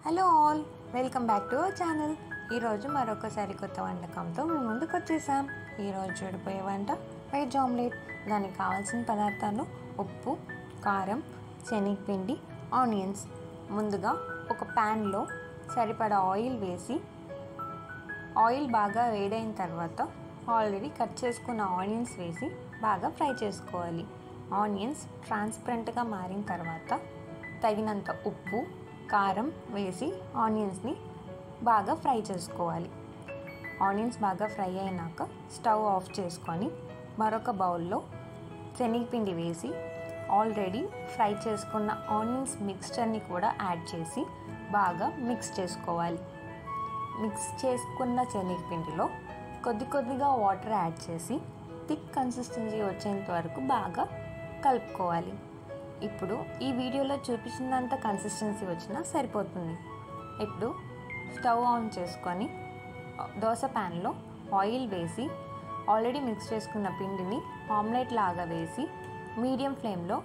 Hello all, welcome back to our channel. ఈరోజు మరొకసారి కొత్త వంటకంతో మేము ముందుకు వచ్చేసాం. ఈరోజు చెడిపోయే వంట వెజ్ ఆమ్లెట్. దానికి కావాల్సిన పదార్థాలు ఉప్పు, కారం, శనగపిండి, ఆనియన్స్. ముందుగా ఒక ప్యాన్లో సరిపడా ఆయిల్ వేసి ఆయిల్ బాగా వేడైన తర్వాత ఆల్రెడీ కట్ చేసుకున్న ఆనియన్స్ వేసి బాగా ఫ్రై చేసుకోవాలి. ఆనియన్స్ ట్రాన్స్పరెంట్గా మారిన తర్వాత తగినంత ఉప్పు, కారం వేసి ఆనియన్స్ని బాగా ఫ్రై చేసుకోవాలి. ఆనియన్స్ బాగా ఫ్రై అయినాక స్టవ్ ఆఫ్ చేసుకొని మరొక బౌల్లో శనగపిండి వేసి ఆల్రెడీ ఫ్రై చేసుకున్న ఆనియన్స్ మిక్స్చర్ని కూడా యాడ్ చేసి బాగా మిక్స్ చేసుకోవాలి. మిక్స్ చేసుకున్న శనగపిండిలో కొద్దిగా వాటర్ యాడ్ చేసి థిక్ కన్సిస్టెన్సీ వచ్చేంత వరకు బాగా కలుపుకోవాలి. ఇప్పుడు ఈ వీడియోలో చూపించినంత కన్సిస్టెన్సీ వచ్చినా సరిపోతుంది. ఇప్పుడు స్టవ్ ఆన్ చేసుకొని దోశ ప్యాన్లో ఆయిల్ వేసి ఆల్రెడీ మిక్స్ చేసుకున్న పిండిని ఆమ్లెట్ లాగా వేసి మీడియం ఫ్లేమ్లో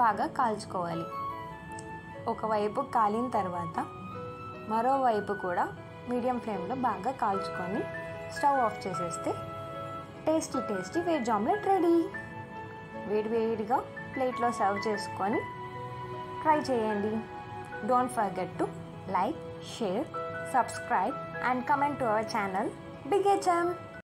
బాగా కాల్చుకోవాలి. ఒకవైపు కాలిన తర్వాత మరోవైపు కూడా మీడియం ఫ్లేమ్లో బాగా కాల్చుకొని స్టవ్ ఆఫ్ చేసేస్తే టేస్టీ వెజ్ ఆమ్లెట్ రెడీ. వేడివేడిగా ప్లేట్లో సర్వ్ చేసుకొని ట్రై చేయండి. Don't forget to like, share, subscribe and comment to our channel big HM.